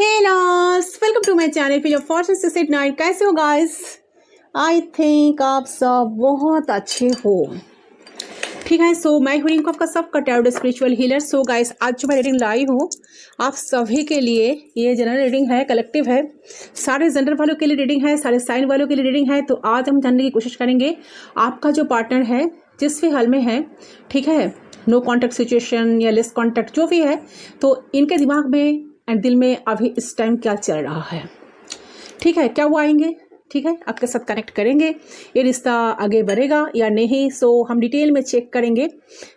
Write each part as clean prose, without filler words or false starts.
Hallows, welcome to my channel for your fortune 689। कैसे हो guys? I think आप सब बहुत अच्छे हो। ठीक है, सो मैं हूँ आपका सबका tarot spiritual healer. So guys, आज जो मैं रीडिंग लाई हूँ आप सभी के लिए, ये जनरल रीडिंग है, कलेक्टिव है, सारे जेंडर वालों के लिए रीडिंग है, सारे साइन वालों के लिए रीडिंग है। तो आज हम जानने की कोशिश करेंगे आपका जो पार्टनर है, जिस भी हाल में है, ठीक है, नो कॉन्टैक्ट सिचुएशन या लेस कॉन्टैक्ट जो भी है, तो इनके दिमाग में एंड दिल में अभी इस टाइम क्या चल रहा है। ठीक है, क्या वो आएंगे, ठीक है, आपके साथ कनेक्ट करेंगे, ये रिश्ता आगे बढ़ेगा या नहीं। सो हम डिटेल में चेक करेंगे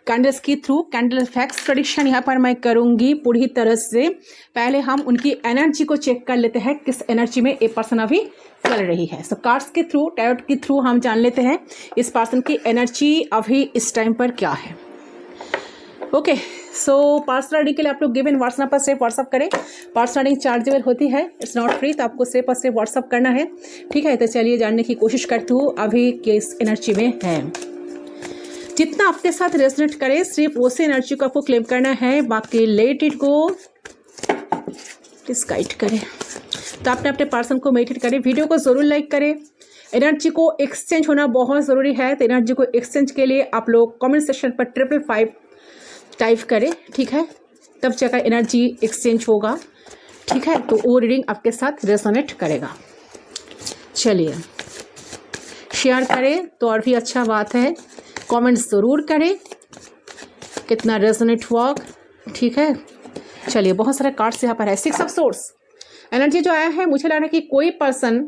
कैंडल्स के थ्रू। कैंडल फैक्ट्स प्रेडिक्शन यहाँ पर मैं करूँगी पूरी तरह से। पहले हम उनकी एनर्जी को चेक कर लेते हैं, किस एनर्जी में ये पर्सन अभी चल रही है। सो कार्ड्स के थ्रू, टैरोट के थ्रू हम जान लेते हैं इस पर्सन की एनर्जी अभी इस टाइम पर क्या है। ओके, सो पर्सनल रीडिंग के लिए आप लोग गिवन व्हाट्सएप पर सिर्फ व्हाट्सअप करें। पर्सनल रीडिंग चार्जेबल होती है, इट्स नॉट फ्री, तो आपको सिर्फ और सिर्फ व्हाट्सअप करना है। ठीक है, तो चलिए जानने की कोशिश करती हूँ अभी किस एनर्जी में है। जितना आपके साथ रेजोनेट करे सिर्फ उसी एनर्जी को आपको क्लेम करना है, बाकी let it go, please guide करें। तो आपने अपने पर्सन को मेडिटेट करें, वीडियो को जरूर लाइक करें। एनर्जी को एक्सचेंज होना बहुत ज़रूरी है, तो एनर्जी को एक्सचेंज के लिए आप लोग कमेंट सेक्शन पर 555 टाइप करें, ठीक है, तब जाकर एनर्जी एक्सचेंज होगा। ठीक है, तो वो रीडिंग आपके साथ रेजोनेट करेगा। चलिए शेयर करें तो और भी अच्छा बात है, कमेंट ज़रूर करें कितना रेजोनेट हुआ। ठीक है, चलिए बहुत सारे कार्ड्स यहाँ पर है। 6 ऑफ सोर्स एनर्जी जो आया है, मुझे लग रहा है कि कोई पर्सन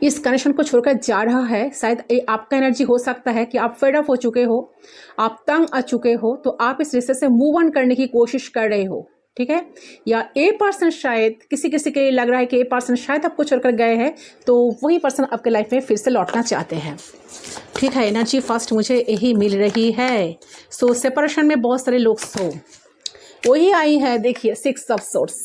इस कनेक्शन को छोड़कर जा रहा है। शायद ये आपका एनर्जी हो सकता है कि आप फेड अप हो चुके हो, आप तंग आ चुके हो, तो आप इस रिश्ते से मूव ऑन करने की कोशिश कर रहे हो। ठीक है, या ए पर्सन, शायद किसी किसी के लिए लग रहा है कि ए पर्सन शायद आपको छोड़कर गए हैं, तो वही पर्सन आपके लाइफ में फिर से लौटना चाहते हैं। ठीक है, एनर्जी फर्स्ट मुझे यही मिल रही है। सो सेपरेशन में बहुत सारे लोग सो वही आई है। देखिए 6 ऑफ सोर्स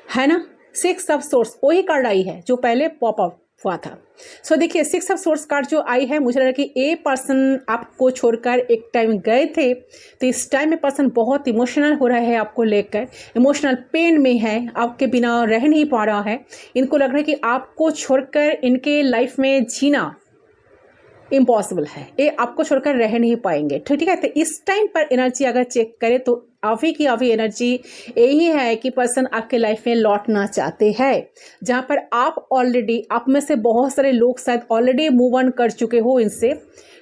है ना, 6 ऑफ सोर्स वही कार्ड आई है जो पहले पॉप अप हुआ था। सो देखिए 6 ऑफ सोर्स कार्ड जो आई है, मुझे लग रहा है कि ए पर्सन आपको छोड़कर एक टाइम गए थे, तो इस टाइम में पर्सन बहुत इमोशनल हो रहा है आपको लेकर, इमोशनल पेन में है, आपके बिना रह नहीं पा रहा है। इनको लग रहा है कि आपको छोड़कर इनके लाइफ में जीना इम्पॉसिबल है, ये आपको छोड़कर रह नहीं पाएंगे। ठीक है, तो इस टाइम पर एनर्जी अगर चेक करें तो अभी की अभी एनर्जी यही है कि पर्सन आपके लाइफ में लौटना चाहते हैं, जहां पर आप ऑलरेडी, आप में से बहुत सारे लोग शायद ऑलरेडी मूव ऑन कर चुके हो इनसे।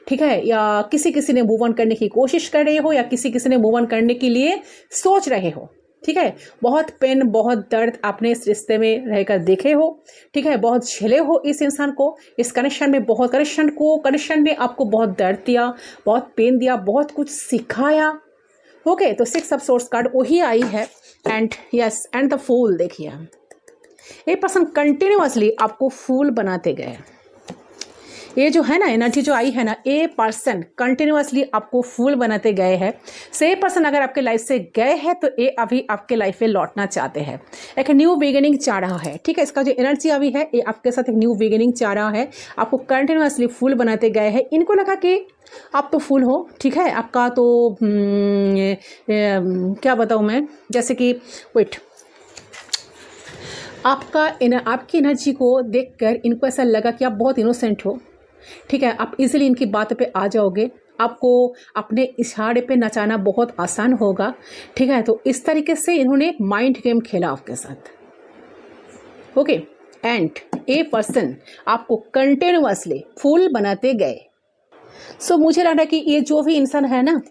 ठीक है, या किसी किसी ने मूव ऑन करने की कोशिश कर रहे हो, या किसी किसी ने मूव ऑन करने के लिए सोच रहे हो। ठीक है, बहुत पेन, बहुत दर्द आपने इस रिश्ते में रहकर देखे हो। ठीक है, बहुत झेले हो इस इंसान को, इस कनेक्शन में, बहुत कनेक्शन में आपको बहुत दर्द दिया, बहुत पेन दिया, बहुत कुछ सिखाया। ओके, तो 6 ऑफ सोर्स कार्ड वही आई है। And yes, and the fool. देखिए ये पर्सन कंटिन्यूअसली आपको फूल बनाते गए। ये जो है ना एनर्जी जो आई है ना, ये पर्सन कंटिन्यूअसली आपको फूल बनाते गए हैं। से ये पर्सन अगर आपके लाइफ से गए हैं तो ये अभी आपके लाइफ में लौटना चाहते हैं, एक न्यू बिगिनिंग चाह रहा है। ठीक है, इसका जो एनर्जी अभी है, ये आपके साथ एक न्यू बिगिनिंग चाह रहा है, आपको कंटिन्यूअसली फूल बनाते गए हैं। इनको लगा कि आप तो फूल हो। ठीक है, आपका तो क्या बताऊँ मैं, जैसे कि वेट, आपकी एनर्जी को देखकर इनको ऐसा लगा कि आप बहुत इनोसेंट हो। ठीक है, आप इजीली इनकी बात पे आ जाओगे, आपको अपने इशारे पे नचाना बहुत आसान होगा। ठीक है, तो इस तरीके से इन्होंने माइंड गेम खेला आपके साथ। ओके, एंड ए पर्सन आपको कंटिन्यूअसली फूल बनाते गए। सो मुझे लग रहा है कि ये जो भी इंसान है ना,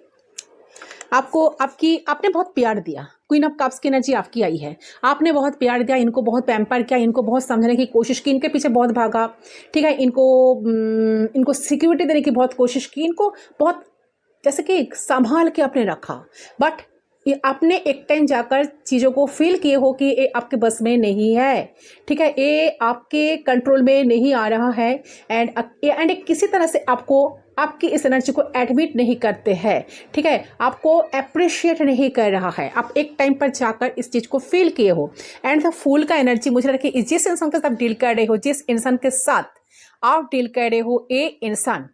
आपने बहुत प्यार दिया। क्वीन ऑफ कप्स की एनर्जी आपकी आई है, आपने बहुत प्यार दिया, इनको बहुत पैम्पर किया, इनको बहुत समझने की कोशिश की, इनके पीछे बहुत भागा। ठीक है, इनको सिक्योरिटी देने की बहुत कोशिश की, इनको बहुत जैसे कि संभाल के आपने रखा। बट ये आपने एक टाइम जाकर चीज़ों को फील किए हो कि ये आपके बस में नहीं है। ठीक है, ये आपके कंट्रोल में नहीं आ रहा है। एंड किसी तरह से आपकी इस एनर्जी को एडमिट नहीं करते हैं। ठीक है, आपको अप्रिशिएट नहीं कर रहा है। आप एक टाइम पर जाकर इस चीज़ को फील किए हो। एंड द फूल का एनर्जी मुझे लगा कि जिस इंसान के साथ डील कर रहे हो, जिस इंसान के साथ आप डील कर रहे हो, ये इंसान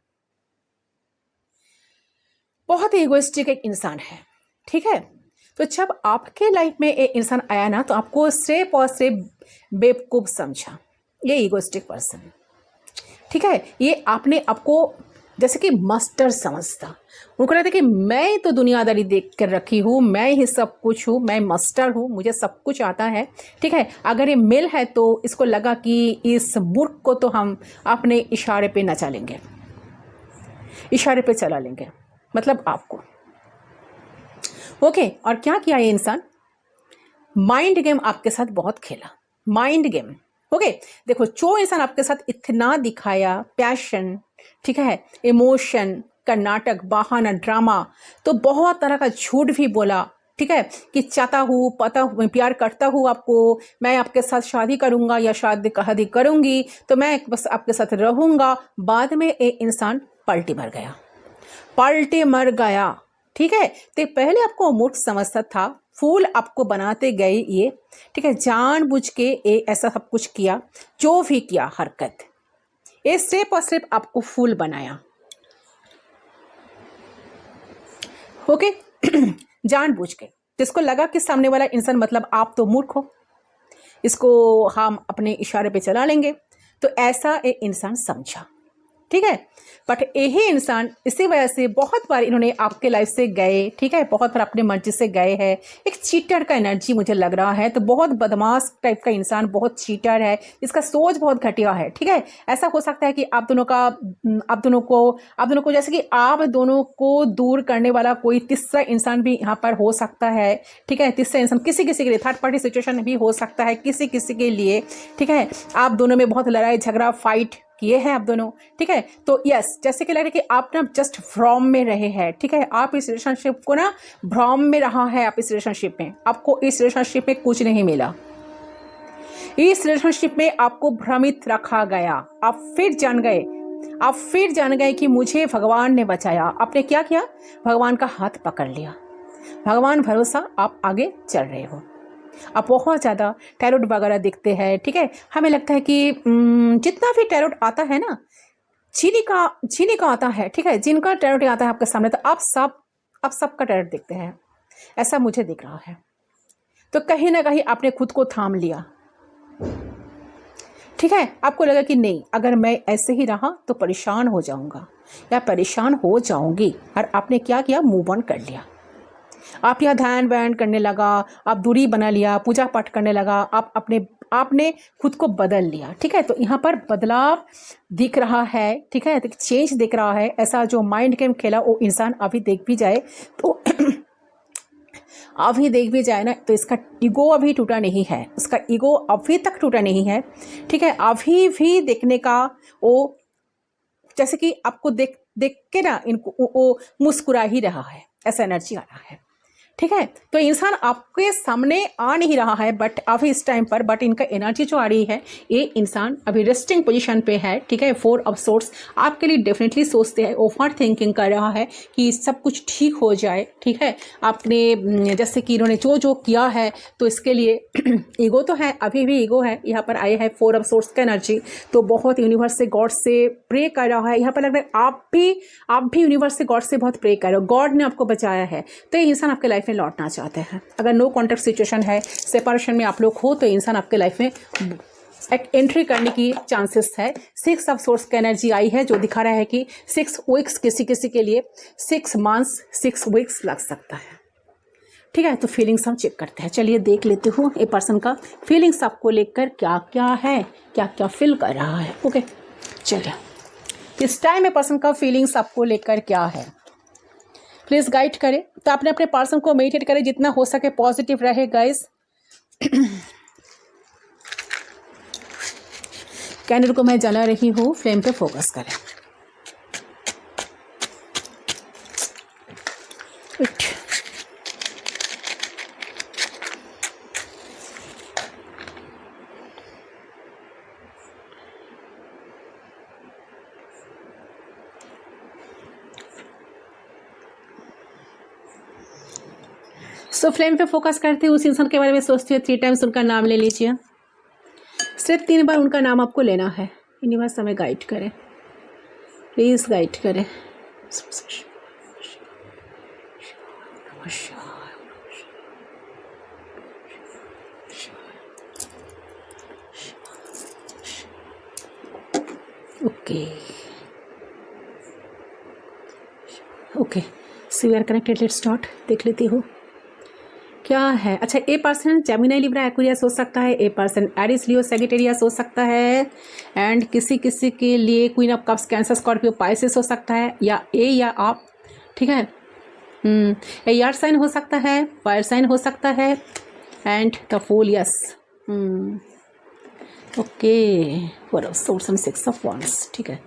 बहुत ईगोइस्टिक एक इंसान है। ठीक है, तो जब आपके लाइफ में एक इंसान आया ना, तो आपको सिर्फ और सिर्फ बेवकूफ़ समझा, ये ईगोइस्टिक पर्सन, ठीक है। ये आपने आपको जैसे कि मास्टर समझता, उनको लगता है कि मैं तो दुनियादारी देख कर रखी हूँ, मैं ही सब कुछ हूँ, मैं मास्टर हूँ, मुझे सब कुछ आता है, ठीक है। अगर ये मेल है तो इसको लगा कि इस मूर्ख को तो हम अपने इशारे पे नचा लेंगे, इशारे पे चला लेंगे, मतलब आपको। ओके, और क्या किया ये इंसान? माइंड गेम आपके साथ बहुत खेला, माइंड गेम। ओके, देखो जो इंसान आपके साथ इतना दिखाया पैशन, ठीक है, इमोशन का नाटक, बहाना, ड्रामा, तो बहुत तरह का झूठ भी बोला, ठीक है, कि चाहता हूँ, पता मैं प्यार करता हूँ आपको, मैं आपके साथ शादी करूँगा या शादी करूँगी, तो मैं बस आपके साथ रहूँगा। बाद में एक इंसान पलटी मर गया, पलटे मर गया, ठीक है। तो पहले आपको मूर्ख समझता था, फूल आपको बनाते गए ये, ठीक है, जानबूझ के ये ऐसा सब कुछ किया, जो भी किया हरकत, ये सिर्फ और सिर्फ आपको फूल बनाया। ओके जानबूझ के, जिसको लगा कि सामने वाला इंसान मतलब आप तो मूर्ख हो, इसको हम अपने इशारे पे चला लेंगे, तो ऐसा एक इंसान समझा, ठीक है। बट यही इंसान इसी वजह से बहुत बार इन्होंने आपके लाइफ से गए, ठीक है, बहुत बार अपने मर्जी से गए हैं। एक चीटर का एनर्जी मुझे लग रहा है, तो बहुत बदमाश टाइप का इंसान, बहुत चीटर है, इसका सोच बहुत घटिया है, ठीक है। ऐसा हो सकता है कि आप दोनों को जैसे कि आप दोनों को दूर करने वाला कोई तीसरा इंसान भी यहाँ पर हो सकता है, ठीक है। तीसरा इंसान किसी के लिए थर्ड पार्टी सिचुएशन भी हो सकता है किसी के लिए, ठीक है। आप दोनों में बहुत लड़ाई झगड़ा फाइट किए हैं आप दोनों, ठीक है। तो यस, जैसे कि लग रहा है कि आप ना जस्ट भ्रम में रहे हैं, ठीक है। आप इस रिलेशनशिप को ना भ्रम में रहा है, आप इस रिलेशनशिप में, आपको इस रिलेशनशिप में कुछ नहीं मिला, इस रिलेशनशिप में आपको भ्रमित रखा गया। आप फिर जान गए कि मुझे भगवान ने बचाया। आपने क्या किया? भगवान का हाथ पकड़ लिया, भगवान भरोसा आप आगे चल रहे हो। आप बहुत ज़्यादा टैरोट वगैरह देखते हैं, ठीक है। हमें लगता है कि जितना भी टैरोट आता है ना, चीनी का आता है, ठीक है, जिनका टैरोट आता है आपके सामने, तो आप सबका टैरोट देखते हैं, ऐसा मुझे दिख रहा है। तो कहीं ना कहीं आपने खुद को थाम लिया, ठीक है। आपको लगा कि नहीं, अगर मैं ऐसे ही रहा तो परेशान हो जाऊंगा या परेशान हो जाऊंगी, और आपने क्या किया? मूव ऑन कर लिया। आप यहाँ ध्यान व्यान करने लगा, आप दूरी बना लिया, पूजा पाठ करने लगा, आपने खुद को बदल लिया, ठीक है। तो यहाँ पर बदलाव दिख रहा है, ठीक है, चेंज दिख रहा है। ऐसा जो माइंड गेम खेला वो इंसान अभी देख भी जाए तो अभी देख भी जाए ना, तो इसका ईगो अभी टूटा नहीं है, उसका ईगो अभी तक टूटा नहीं है, ठीक है। अभी भी देखने का वो, जैसे कि आपको देख के ना इनको वो मुस्कुरा ही रहा है, ऐसा एनर्जी आ रहा है, ठीक है। तो इंसान आपके सामने आ नहीं रहा है बट अभी इस टाइम पर, बट इनका एनर्जी जो आ रही है, ये इंसान अभी रेस्टिंग पोजीशन पे है, ठीक है। 4 ऑफ सोर्ड्स आपके लिए डेफिनेटली सोचते हैं, ओवर थिंकिंग कर रहा है कि सब कुछ ठीक हो जाए, ठीक है। आपने जैसे कि इन्होंने जो किया है, तो इसके लिए ईगो तो है, अभी भी ईगो है। यहाँ पर आए हैं 4 ऑफ सोर्ड्स का एनर्जी, तो बहुत यूनिवर्स से, गॉड से प्रे कर रहा है। यहाँ पर लग रहा है आप भी यूनिवर्स से, गॉड से बहुत प्रे कर रहे हो, गॉड ने आपको बचाया है, तो ये इंसान आपके लाइफ में लौटना चाहते हैं। अगर नो कॉन्टैक्ट सिचुएशन है, सेपरेशन में आप लोग हो, तो इंसान आपके लाइफ में एक एंट्री करने की चांसेस है। 6 ऑफ सोर्स का एनर्जी आई है, जो दिखा रहा है कि 6 वीक्स किसी के लिए 6 मंथ्स 6 वीक्स लग सकता है, ठीक है। तो फीलिंग्स हम चेक करते हैं, चलिए देख लेते हो ए पर्सन का फीलिंग्स आपको लेकर क्या क्या है, क्या क्या फील कर रहा है। ओके, चलिए इस टाइम ए पर्सन का फीलिंग्स आपको लेकर क्या है, प्लीज़ गाइड करें। तो आपने अपने पर्सन को मेडिटेट करें, जितना हो सके पॉजिटिव रहे गाइस। कैंडल को मैं जला रही हूँ, फ्लेम पे फोकस करें। सो फ्लेम पे फोकस करते हुए उस इंसान के बारे में सोचते हुए 3 टाइम्स उनका नाम ले लीजिए। सिर्फ 3 बार उनका नाम आपको लेना है। यूनिवर्स हमें गाइड करें, प्लीज़ गाइड करें। Okay okay, see we are connected, let's start. देख लेती हूँ क्या है। अच्छा, a person Gemini Libra Aquarius हो सकता है, a person Aries Leo Sagittarius हो सकता है, एंड किसी किसी के लिए queen of cups Cancer Scorpio Pisces हो सकता है, या ए या आप, ठीक है। एयर साइन हो सकता है, फायर साइन हो सकता है, and the fool, yes. Okay, 4 of swords and 6 of wands, ठीक है।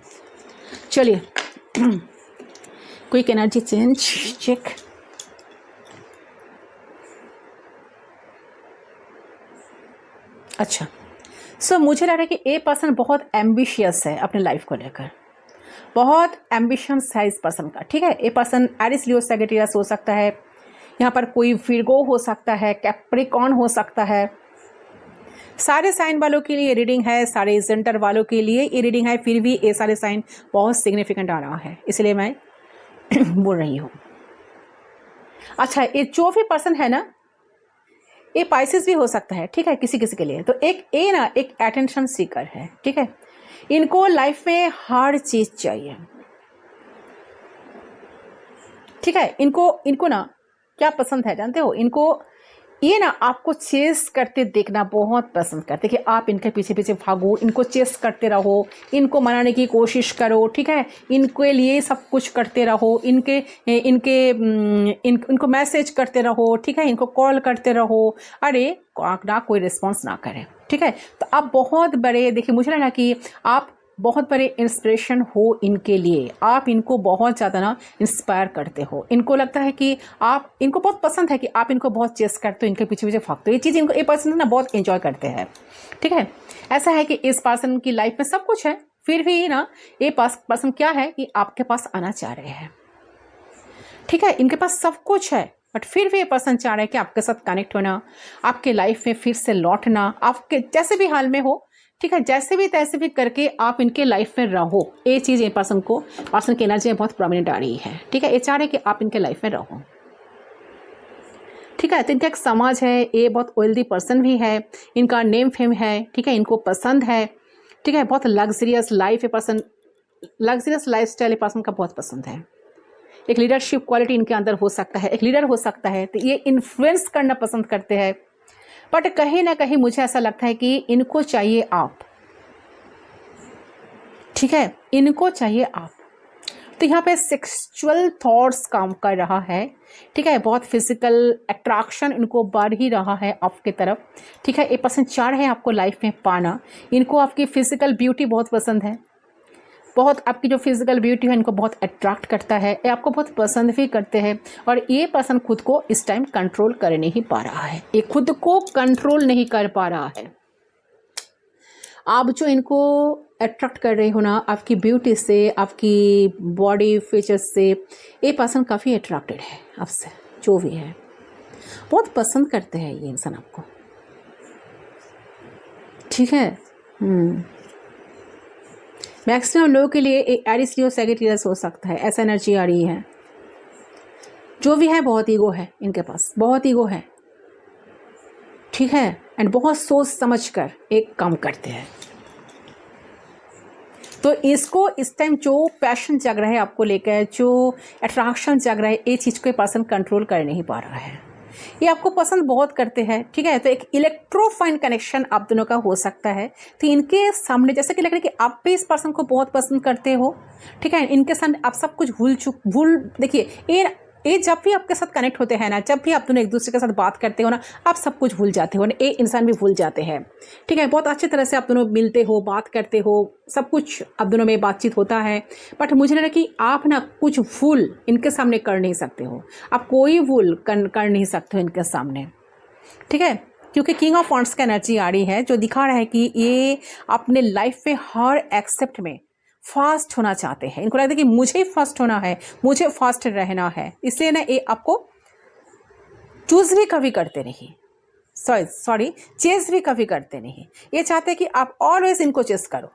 चलिए क्विक एनर्जी चेंज चेक। अच्छा, सो मुझे लग रहा है कि ए पर्सन बहुत एम्बिशियस है अपने लाइफ को लेकर, बहुत एम्बिशंस है इस पर्सन का, ठीक है। A person Aries Leo Sagittarius हो सकता है, यहाँ पर कोई विर्गो हो सकता है, कैप्रिकॉर्न हो सकता है। सारे साइन वालों के लिए रीडिंग है, सारे जेंटर वालों के लिए ये रीडिंग है, फिर भी ये सारे साइन बहुत सिग्निफिकेंट आ रहा है, इसलिए मैं बोल रही हूँ। अच्छा, ये जो भी पर्सन है ना, ये पाइसिस भी हो सकता है, ठीक है, किसी किसी के लिए। तो एक ए ना एक अटेंशन सीकर है, ठीक है। इनको लाइफ में हर चीज चाहिए, ठीक है। इनको ना क्या पसंद है जानते हो, इनको ये ना आपको चेस करते देखना बहुत पसंद करते कि आप इनके पीछे पीछे भागो, इनको चेस करते रहो, इनको मनाने की कोशिश करो, ठीक है। इनके लिए सब कुछ करते रहो, इनको मैसेज करते रहो, ठीक है, इनको कॉल करते रहो, अरे ना कोई रिस्पॉन्स ना करे, ठीक है। तो आप बहुत बड़े, देखिए मुझे लगा कि आप बहुत बड़े इंस्पिरेशन हो इनके लिए, आप इनको बहुत ज़्यादा ना इंस्पायर करते हो। इनको लगता है कि आप, इनको बहुत पसंद है कि आप इनको बहुत चेस करते हो, इनके पीछे पीछे भागते हो, ये चीज़ इनको, ये पर्सन ना बहुत एंजॉय करते हैं, ठीक है। ऐसा है कि इस पर्सन की लाइफ में सब कुछ है, फिर भी ना ये पर्सन क्या है कि आपके पास आना चाह रहे हैं, ठीक है। इनके पास सब कुछ है, बट फिर भी ये पर्सन चाह रहे हैं कि आपके साथ कनेक्ट होना, आपके लाइफ में फिर से लौटना, आपके जैसे भी हाल में हो, ठीक है, जैसे भी तैसे भी करके आप इनके लाइफ में रहो। ये चीज़ ये पर्सन की एनर्जी में बहुत प्रोमिनेंट आ रही है, ठीक है। ये चाह रहे हैं कि आप इनके लाइफ में रहो, ठीक है। तो इनका एक समाज है, ये बहुत वेल्दी पर्सन भी है, इनका नेम फेम है, ठीक है, इनको पसंद है, ठीक है। बहुत लग्जरियस लाइफ है person, luxurious life style person का बहुत पसंद है। एक लीडरशिप क्वालिटी इनके अंदर हो सकता है, एक लीडर हो सकता है, तो ये इन्फ्लुएंस करना पसंद करते हैं। बट कहीं ना कहीं मुझे ऐसा लगता है कि इनको चाहिए आप, ठीक है, इनको चाहिए आप। तो यहाँ पे सेक्सुअल थॉट्स काम कर रहा है, ठीक है। बहुत फिजिकल अट्रैक्शन इनको बढ़ ही रहा है आपके तरफ, ठीक है। ये पसंद चाह रहे हैं आपको लाइफ में पाना, इनको आपकी फिजिकल ब्यूटी बहुत पसंद है, बहुत आपकी जो फिजिकल ब्यूटी है इनको बहुत अट्रैक्ट करता है, ये आपको बहुत पसंद भी करते हैं। और ये पर्सन खुद को इस टाइम कंट्रोल कर नहीं पा रहा है, ये खुद को कंट्रोल नहीं कर पा रहा है। आप जो इनको अट्रैक्ट कर रहे हो ना, आपकी ब्यूटी से, आपकी बॉडी फीचर्स से, ये पर्सन काफ़ी अट्रैक्टेड है आपसे, जो भी है बहुत पसंद करते हैं ये इंसान आपको, ठीक है। मैक्सिमम लोगों के लिए एक एरिस लियो सैजिटेरियस हो सकता है, ऐसा एनर्जी आ रही है। जो भी है बहुत ईगो है इनके पास, बहुत ईगो है, ठीक है। एंड बहुत सोच समझ कर एक काम करते हैं। तो इसको इस टाइम जो पैशन जग रहा है आपको लेकर, जो अट्रैक्शन जग रहा है, ये चीज़ को पर्सन कंट्रोल कर नहीं पा रहा है। ये आपको पसंद बहुत करते हैं, ठीक है। तो एक इलेक्ट्रोफाइन कनेक्शन आप दोनों का हो सकता है। तो इनके सामने जैसे कि लग रहा है कि आप भी इस पर्सन को बहुत पसंद करते हो, ठीक है। इनके सामने आप सब कुछ भूल देखिए, ये जब भी आपके साथ कनेक्ट होते हैं ना, जब भी आप दोनों एक दूसरे के साथ बात करते हो ना, आप सब कुछ भूल जाते हो ना, ये इंसान भी भूल जाते हैं, ठीक है। बहुत अच्छी तरह से आप दोनों मिलते हो, बात करते हो, सब कुछ आप दोनों में बातचीत होता है। बट मुझे लग रहा है कि आप ना कुछ भूल इनके सामने कर नहीं सकते हो, आप कोई भूल कर नहीं सकते हो इनके सामने, ठीक है। क्योंकि किंग ऑफ वांड्स का एनर्जी आ रही है, जो दिखा रहा है कि ये अपने लाइफ में हर एक्सेप्ट में फास्ट होना चाहते हैं। इनको लगता है कि मुझे फास्ट होना है, मुझे फास्ट रहना है, इसलिए ना ये आपको चूज भी कभी करते नहीं, सॉरी चेस भी कभी करते नहीं। ये चाहते हैं कि आप ऑलवेज इनको चेस करो,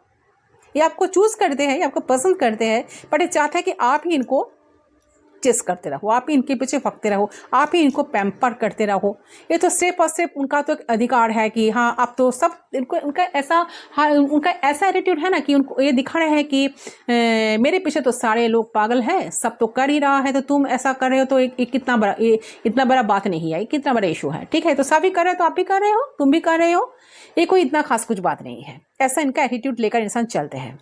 ये आपको चूज करते हैं, ये आपको पसंद करते हैं, बट ये चाहते हैं कि आप ही इनको चेस करते रहो, आप ही इनके पीछे भगते रहो, आप ही इनको पैम्पर करते रहो। ये तो सिर्फ और सिर्फ उनका तो एक अधिकार है कि हाँ आप तो सब इनको उनका ऐसा एटीट्यूड है ना कि उनको ये दिखा रहे हैं कि मेरे पीछे तो सारे लोग पागल हैं, सब तो कर ही रहा है, तो तुम ऐसा कर रहे हो तो एक कितना बड़ा इतना बड़ा बात नहीं है, कितना बड़ा इशू है। ठीक है, तो सभी कर रहे हो तो आप भी कर रहे हो, तुम भी कर रहे हो, ये कोई इतना खास कुछ बात नहीं है। ऐसा इनका एटीट्यूड लेकर इंसान चलते हैं।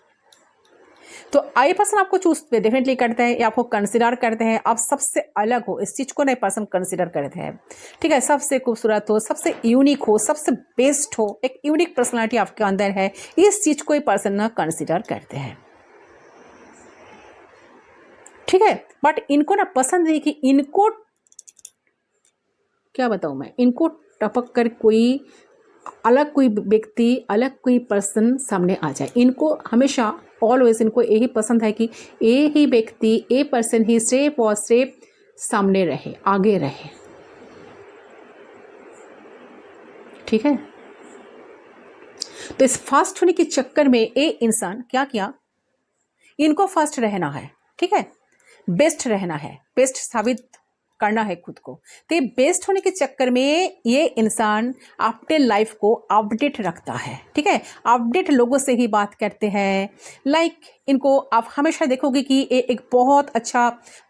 तो आई पर्सन आपको चूज डेफिनेटली करते हैं या आपको कंसिडर करते हैं, आप सबसे अलग हो, इस चीज को नए पर्सन कंसिडर करते हैं। ठीक है, सबसे खूबसूरत हो, सबसे यूनिक हो, सबसे बेस्ट हो, एक यूनिक पर्सनालिटी आपके अंदर है, इस चीज को ये पर्सन ना कंसिडर करते हैं। ठीक है, बट इनको ना पसंद है कि इनको क्या बताऊं मैं, इनको टपक कर कोई अलग कोई व्यक्ति, अलग कोई पर्सन सामने आ जाए। इनको हमेशा ऑलवेज इनको यही पसंद है कि ये ही व्यक्ति, ये पर्सन ही स्टेप और स्टेप सामने रहे, आगे रहे। ठीक है, तो इस फास्ट होने के चक्कर में ये इंसान क्या किया, इनको फास्ट रहना है। ठीक है, बेस्ट रहना है, बेस्ट साबित करना है खुद को। तो ये बेस्ट होने के चक्कर में ये इंसान अपने लाइफ को अपडेट रखता है। ठीक है, अपडेट लोगों से ही बात करते हैं। लाइक इनको आप हमेशा देखोगे कि ये एक बहुत अच्छा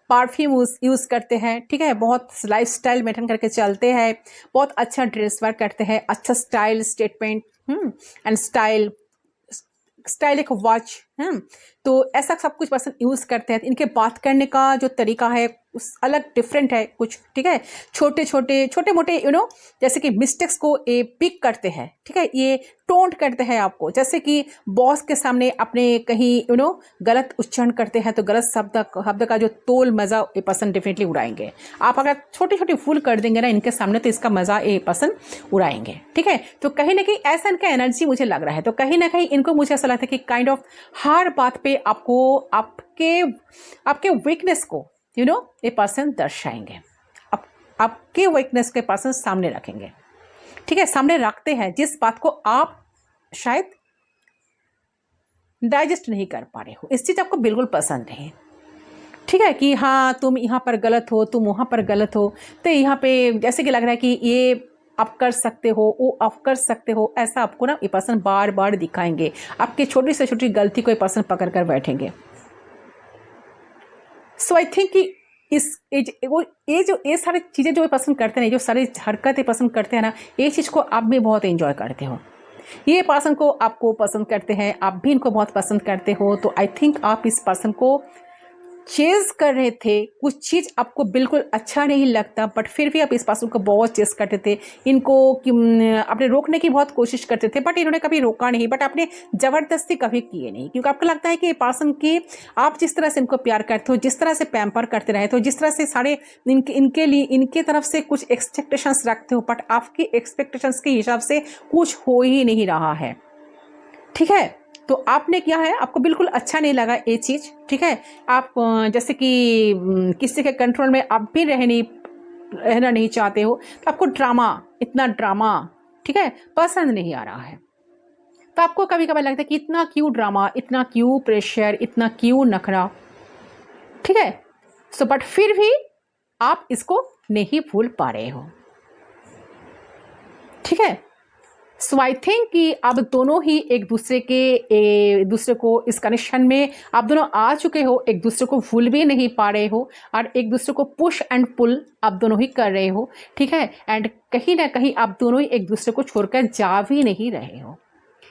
परफ्यूम यूज़ करते हैं। ठीक है, बहुत लाइफ स्टाइल मेंटेन करके चलते हैं, बहुत अच्छा ड्रेस वर्क करते हैं, अच्छा स्टाइल स्टेटमेंट एंड स्टाइल एक वॉच। तो ऐसा सब कुछ पर्सन यूज़ करते हैं। इनके बात करने का जो तरीका है उस अलग डिफरेंट है कुछ। ठीक है, छोटे मोटे जैसे कि मिस्टेक्स को ये पिक करते हैं। ठीक है, ये टोंट करते हैं आपको, जैसे कि बॉस के सामने अपने कहीं गलत उच्चारण करते हैं तो गलत शब्द का जो तोल मज़ा ये पर्सन डेफिनेटली उड़ाएंगे। आप अगर छोटी भूल कर देंगे ना इनके सामने तो इसका मज़ा ये पर्सन उड़ाएंगे। ठीक है, तो कहीं ना कहीं ऐसा इनका एनर्जी मुझे लग रहा है। तो कहीं ना कहीं इनको मुझे ऐसा लगता है कि काइंड ऑफ हर बात पे आपको आपके वीकनेस को ये पर्सन दर्शाएंगे, आपके वीकनेस के पर्सन सामने रखेंगे। ठीक है, सामने रखते हैं जिस बात को आप शायद डाइजेस्ट नहीं कर पा रहे हो, इस चीज आपको बिल्कुल पसंद नहीं। ठीक है, कि हाँ तुम यहाँ पर गलत हो, तुम वहाँ पर गलत हो, तो यहाँ पे जैसे कि लग रहा है कि ये आप कर सकते हो, वो आप कर सकते हो, ऐसा आपको ना ये पर्सन बार बार दिखाएंगे। आपकी छोटी से छोटी गलती को ये पर्सन पकड़ कर बैठेंगे। सो आई थिंक कि ये सारी चीज़ें जो ये पसंद करते हैं, जो सारी हरकतें पसंद करते हैं ना, ये चीज़ को आप भी बहुत एंजॉय करते हो। ये पर्सन को आपको पसंद करते हैं, आप भी इनको बहुत पसंद करते हो। तो आई थिंक आप इस पर्सन को चेज कर रहे थे, कुछ चीज़ आपको बिल्कुल अच्छा नहीं लगता बट फिर भी आप इस पर्सन को बहुत चेज करते थे, इनको आपने रोकने की बहुत कोशिश करते थे बट इन्होंने कभी रोका नहीं, बट आपने ज़बरदस्ती कभी किए नहीं, क्योंकि आपको लगता है कि ये पर्सन की आप जिस तरह से इनको प्यार करते हो, जिस तरह से पैम्पर करते रहे हो, जिस तरह से सारे इनके लिए इनके तरफ से कुछ एक्सपेक्टेशंस रखते हो, बट आपकी एक्सपेक्टेशंस के हिसाब से कुछ हो ही नहीं रहा है। ठीक है, तो आपने क्या है, आपको बिल्कुल अच्छा नहीं लगा ये चीज़। ठीक है, आप जैसे कि किसी के कंट्रोल में आप भी रहना नहीं चाहते हो, तो आपको इतना ड्रामा ठीक है पसंद नहीं आ रहा है। तो आपको कभी कभी लगता है कि इतना क्यों ड्रामा, इतना क्यों प्रेशर, इतना क्यों नखरा। ठीक है, सो बट फिर भी आप इसको नहीं भूल पा रहे हो। ठीक है, सो आई थिंक कि आप दोनों ही एक दूसरे को इस कनेक्शन में आप दोनों आ चुके हो, एक दूसरे को भूल भी नहीं पा रहे हो और एक दूसरे को पुश एंड पुल आप दोनों ही कर रहे हो। ठीक है, एंड कहीं ना कहीं आप दोनों ही एक दूसरे को छोड़कर जा भी नहीं रहे हो,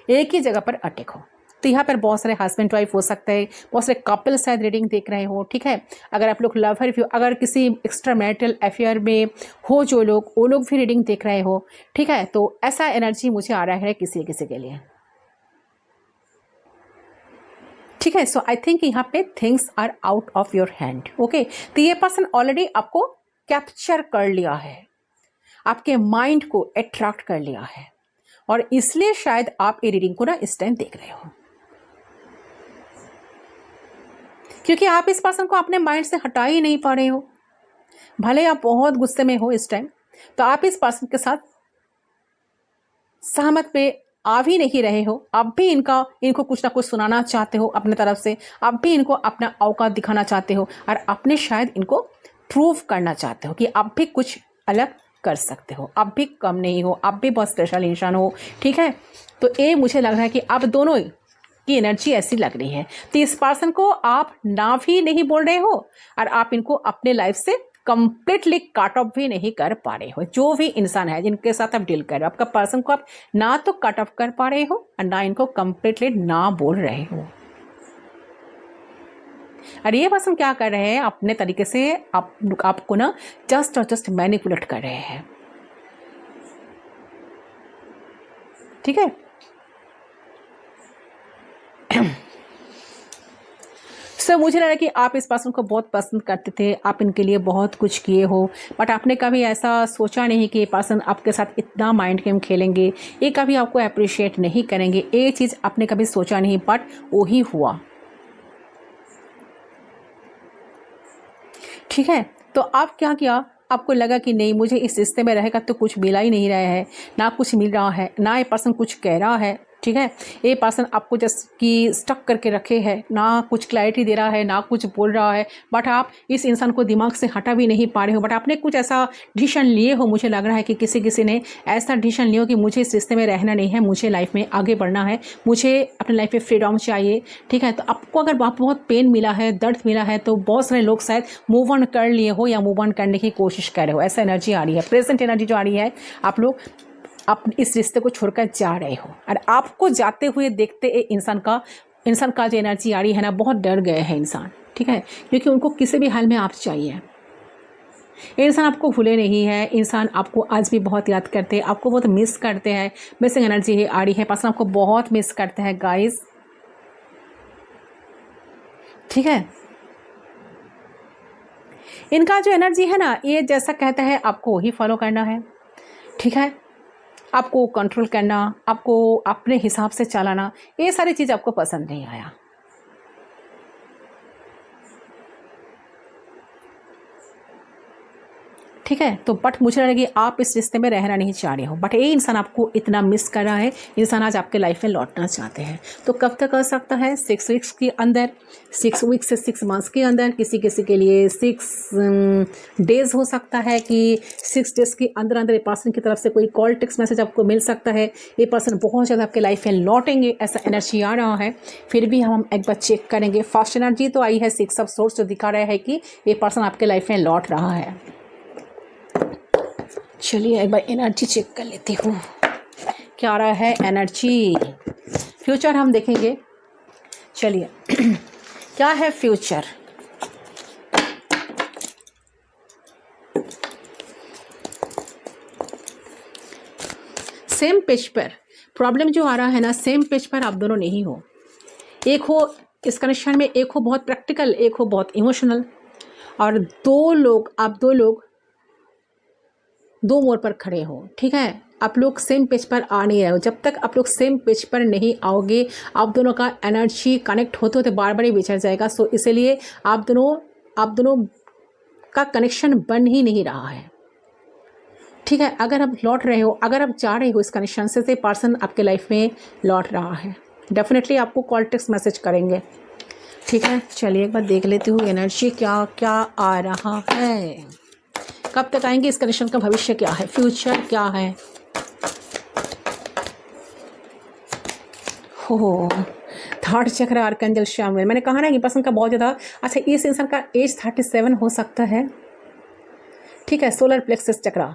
एक ही जगह पर अटक हो। तो यहाँ पर बहुत सारे हस्बैंड वाइफ हो सकते हैं, बहुत सारे कपल शायद रीडिंग देख रहे हो। ठीक है, अगर आप लोग लवर भी हो, अगर किसी एक्स्ट्रा मैरिटल अफेयर में हो जो लोग, वो लोग भी रीडिंग देख रहे हो। ठीक है, तो ऐसा एनर्जी मुझे आ रहा है किसी के लिए। ठीक है, सो आई थिंक यहाँ पे things are out of your hand. Okay, तो ये पर्सन ऑलरेडी आपको कैप्चर कर लिया है, आपके माइंड को अट्रैक्ट कर लिया है और इसलिए शायद आप ये रीडिंग को ना इस टाइम देख रहे हो, क्योंकि आप इस पर्सन को अपने माइंड से हटा ही नहीं पा रहे हो। भले आप बहुत गुस्से में हो इस टाइम, तो आप इस पर्सन के साथ सहमत पे आ भी नहीं रहे हो, अब भी इनको कुछ ना कुछ सुनाना चाहते हो अपने तरफ से, अब भी इनको अपना औकात दिखाना चाहते हो और अपने शायद इनको प्रूव करना चाहते हो कि अब भी कुछ अलग कर सकते हो, अब भी कम नहीं हो, अब भी बहुत स्पेशल इंसान हो। ठीक है, तो ये मुझे लग रहा है कि अब दोनों की एनर्जी ऐसी लग रही है। तो इस पर्सन को आप ना भी नहीं बोल रहे हो और आप इनको अपने लाइफ से कंप्लीटली कट ऑफ भी नहीं कर पा रहे हो। जो भी इंसान है जिनके साथ आप डील कर रहे हो, आपका पर्सन को आप ना तो कट ऑफ कर पा रहे हो और ना इनको कंप्लीटली ना बोल रहे हो। और ये पर्सन क्या कर रहे हैं, अपने तरीके से आपको ना जस्ट और जस्ट मैनिपुलेट कर रहे हैं। ठीक है, सो मुझे लगा कि आप इस पर्सन को बहुत पसंद करते थे, आप इनके लिए बहुत कुछ किए हो, बट आपने कभी ऐसा सोचा नहीं कि ये पर्सन आपके साथ इतना माइंड गेम खेलेंगे, ये कभी आपको अप्रिशिएट नहीं करेंगे। ये चीज़ आपने कभी सोचा नहीं, बट वही हुआ। ठीक है, तो आप क्या किया, आपको लगा कि नहीं मुझे इस रिश्ते में रहेगा तो कुछ मिला ही नहीं रहा है, ना कुछ मिल रहा है, ना ये पर्सन कुछ कह रहा है। ठीक है, ये पर्सन आपको जस्ट कि स्टक करके रखे है, ना कुछ क्लैरिटी दे रहा है, ना कुछ बोल रहा है, बट आप इस इंसान को दिमाग से हटा भी नहीं पा रहे हो। बट आपने कुछ ऐसा डिसीजन लिए हो, मुझे लग रहा है कि किसी ने ऐसा डिसीजन लिया हो कि मुझे इस रिश्ते में रहना नहीं है, मुझे लाइफ में आगे बढ़ना है, मुझे अपने लाइफ में फ्रीडम चाहिए। ठीक है, तो आपको अगर बहुत पेन मिला है, दर्द मिला है, तो बहुत सारे लोग शायद मूव ऑन कर लिए हो या मूव ऑन करने की कोशिश कर रहे हो। ऐसा एनर्जी आ रही है, प्रेजेंट एनर्जी जो आ रही है, आप लोग आप इस रिश्ते को छोड़कर जा रहे हो और आपको जाते हुए देखते इंसान का जो एनर्जी आ रही है ना, बहुत डर गए हैं इंसान। ठीक है, क्योंकि उनको किसी भी हाल में आप चाहिए। इंसान आपको भूले नहीं है, इंसान आपको आज भी बहुत याद करते हैं, आपको बहुत मिस करते हैं। मिसिंग एनर्जी आ रही है, पर्सन आपको बहुत मिस करते हैं गाइस। ठीक है, इनका जो एनर्जी है ना, ये जैसा कहता है आपको वही फॉलो करना है। ठीक है, आपको कंट्रोल करना, आपको अपने हिसाब से चलाना, ये सारी चीज़ आपको पसंद नहीं आया। ठीक है, तो बट मुझे लगे आप इस रिश्ते में रहना नहीं चाह रहे हो, बट ये इंसान आपको इतना मिस कर रहा है, इंसान आज आपके लाइफ में लौटना चाहते हैं। तो कब तक कर सकता है, 6 वीक्स के अंदर, 6 वीक्स से 6 मंथ्स के अंदर, किसी के लिए 6 डेज हो सकता है कि 6 डेज के अंदर अंदर ये पर्सन की तरफ से कोई कॉल टेक्स्ट मैसेज आपको मिल सकता है। ये पर्सन बहुत ज़्यादा आपके लाइफ में लौटेंगे, ऐसा एनर्जी आ रहा है। फिर भी हम एक बार चेक करेंगे। फर्स्ट एनर्जी तो आई है 6 ऑफ सोर्स, जो दिखा रहा है कि ये पर्सन आपके लाइफ में लौट रहा है। चलिए एक बार एनर्जी चेक कर लेती हूँ, क्या आ रहा है एनर्जी। फ्यूचर हम देखेंगे। चलिए क्या है फ्यूचर। सेम पेज पर प्रॉब्लम जो आ रहा है ना, सेम पेज पर आप दोनों नहीं हो। एक हो इस कनेक्शन में, एक हो बहुत प्रैक्टिकल, एक हो बहुत इमोशनल, और आप दो लोग दो मोड़ पर खड़े हो। ठीक है, आप लोग सेम पेज पर आ नहीं रहे हो। जब तक आप लोग सेम पेज पर नहीं आओगे, आप दोनों का एनर्जी कनेक्ट होते होते बार बार ही बिछड़ जाएगा। सो इसलिए आप दोनों का कनेक्शन बन ही नहीं रहा है। ठीक है, अगर आप लौट रहे हो, अगर आप जा रहे हो इस कनेक्शन से पर्सन आपके लाइफ में लौट रहा है, डेफिनेटली आपको कॉल टेक्स्ट मैसेज करेंगे। ठीक है, चलिए एक बार देख लेती हूँ एनर्जी क्या क्या आ रहा है, कब तक आएंगे, इस कनेक्शन का भविष्य क्या है, फ्यूचर क्या है। हो थर्ड चक्र आर्कएंजल शामुएल, मैंने कहा ना कि पर्सन का बहुत ज़्यादा अच्छा, इस इंसान का एज 37 हो सकता है। ठीक है, सोलर प्लेक्सस चक्र।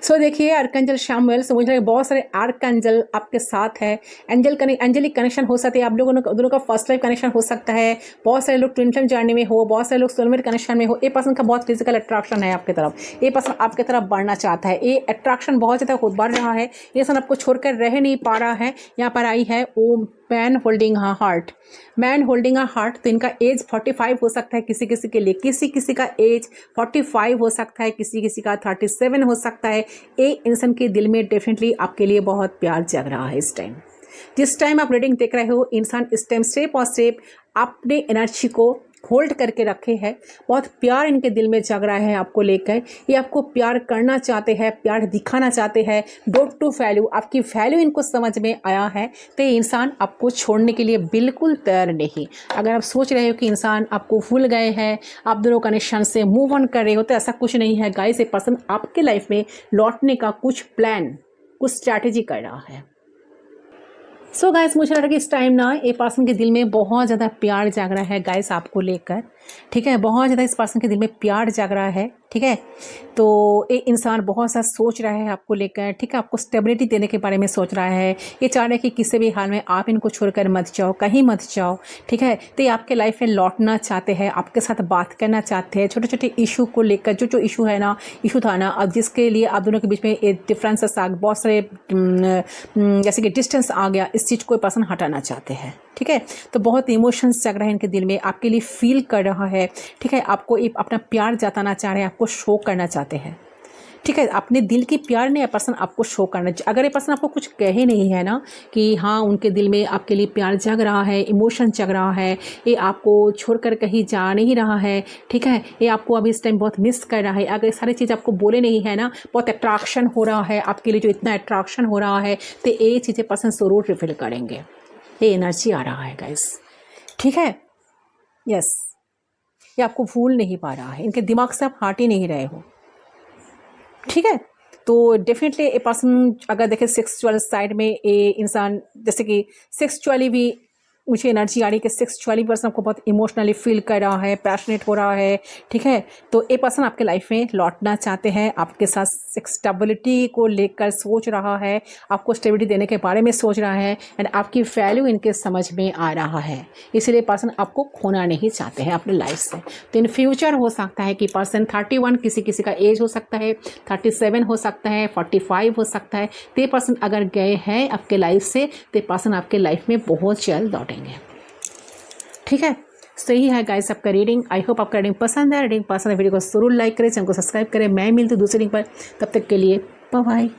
सो देखिए आर्कएंजल शामुएल, सो मुझे बहुत सारे आर्कएंजल आपके साथ है। एंजेलिक कनेक्शन हो सकते हैं, आप लोगों दोनों का फर्स्ट लाइफ कनेक्शन हो सकता है। बहुत सारे लोग ट्विन फ्लेम जर्नी में हो, बहुत सारे लोग सोलमेट कनेक्शन में हो। ये पर्सन का बहुत फिजिकल अट्रैक्शन है आपकी तरफ, ये पर्सन आपकी तरफ बढ़ना चाहता है, ये अट्रैक्शन बहुत ज़्यादा खुद बढ़ रहा है। ये पर्सन आपको छोड़कर रह नहीं पा रहा है। यहाँ पर आई है oh man holding a heart, man holding a heart. तो इनका एज 45 हो सकता है किसी के लिए, किसी का एज 45 हो सकता है, किसी का 37 हो सकता है। ये इंसान के दिल में डेफिनेटली आपके लिए बहुत प्यार जग रहा है इस टाइम। जिस टाइम आप रीडिंग देख रहे हो, इंसान इस टाइम स्टेप और स्टेप अपने एनर्जी को होल्ड करके रखे हैं, बहुत प्यार इनके दिल में जग रहा है आपको लेकर। ये आपको प्यार करना चाहते हैं, प्यार दिखाना चाहते हैं। डोंट टू वैल्यू, आपकी वैल्यू इनको समझ में आया है, तो ये इंसान आपको छोड़ने के लिए बिल्कुल तैयार नहीं। अगर आप सोच रहे हो कि इंसान आपको भूल गए हैं, आप दोनों कनेक्शन से मूव ऑन कर रहे हो, तो ऐसा कुछ नहीं है गाइस। ये पर्सन आपके लाइफ में लौटने का कुछ प्लान, कुछ स्ट्रैटेजी कर रहा है। सो गाइस, मुझे लग रहा है कि इस टाइम ना ये पर्सन के दिल में बहुत ज़्यादा प्यार जाग रहा है गाइस आपको लेकर, ठीक है। बहुत ज़्यादा इस पर्सन के दिल में प्यार जाग रहा है, ठीक है। तो ये इंसान बहुत सा सोच रहा है आपको लेकर, ठीक है। आपको स्टेबिलिटी देने के बारे में सोच रहा है। ये चाह रहे हैं कि किसी भी हाल में आप इनको छोड़कर मत जाओ, कहीं मत जाओ, ठीक है। तो ये आपके लाइफ में लौटना चाहते हैं, आपके साथ बात करना चाहते हैं। छोटे छोटे इशू को लेकर, जो इशू है ना, इशू था ना, अब जिसके लिए आप दोनों के बीच में एक डिफरेंसेस आ, बहुत सारे जैसे कि डिस्टेंस आ गया, इस चीज़ को पर्सन हटाना चाहते हैं, ठीक है। तो बहुत इमोशंस जग रहे हैं इनके दिल में, आपके लिए फील कर रहा है, ठीक है। आपको अपना प्यार जताना चाह रहे हैं, आपको शो करना चाहते हैं, ठीक है। अपने दिल की प्यार ने पर्सन आपको शो करना। अगर ये पर्सन आपको कुछ कहे नहीं है ना कि हाँ उनके दिल में आपके लिए प्यार जग रहा है, इमोशन जग रहा है, ये आपको छोड़कर कहीं जा नहीं रहा है, ठीक है। ये आपको अभी इस टाइम बहुत मिस कर रहा है। अगर सारी चीज़ आपको बोले नहीं है ना, बहुत अट्रैक्शन हो रहा है आपके लिए, जो इतना अट्रैक्शन हो रहा है, तो ये चीज़ें पर्सन ज़रूर रिफिल करेंगे। ये एनर्जी आ रहा है गाइस, ठीक है। यस, ये आपको भूल नहीं पा रहा है, इनके दिमाग से आप हट ही नहीं रहे हो, ठीक है। तो डेफिनेटली ए पर्सन अगर देखें सेक्सुअल साइड में, ये इंसान जैसे कि सेक्सुअली भी मुझे एनर्जी आ रही है कि सेक्सुअली पर्सन आपको बहुत इमोशनली फील कर रहा है, पैशनेट हो रहा है, ठीक है। तो ये पर्सन आपके लाइफ में लौटना चाहते हैं, आपके साथ स्टेबिलिटी को लेकर सोच रहा है, आपको स्टेबिलिटी देने के बारे में सोच रहा है, एंड आपकी वैल्यू इनके समझ में आ रहा है। इसलिए पर्सन आपको खोना नहीं चाहते हैं अपने लाइफ से। तो इन फ्यूचर हो सकता है कि पर्सन 31, किसी किसी का एज हो सकता है 37 हो सकता है, 45 हो सकता है। तो ये पर्सन अगर गए हैं आपके लाइफ से, तो पर्सन आपके लाइफ में बहुत जल्द लौटेंगे, ठीक है। सही है गाइस आपका रीडिंग। आई होप आपका रीडिंग पसंद है। रीडिंग पसंद है वीडियो को जरूर लाइक करें, चैनल को सब्सक्राइब करें। मैं मिलती हूँ दूसरी रीडिंग पर, तब तक के लिए बाय बाय।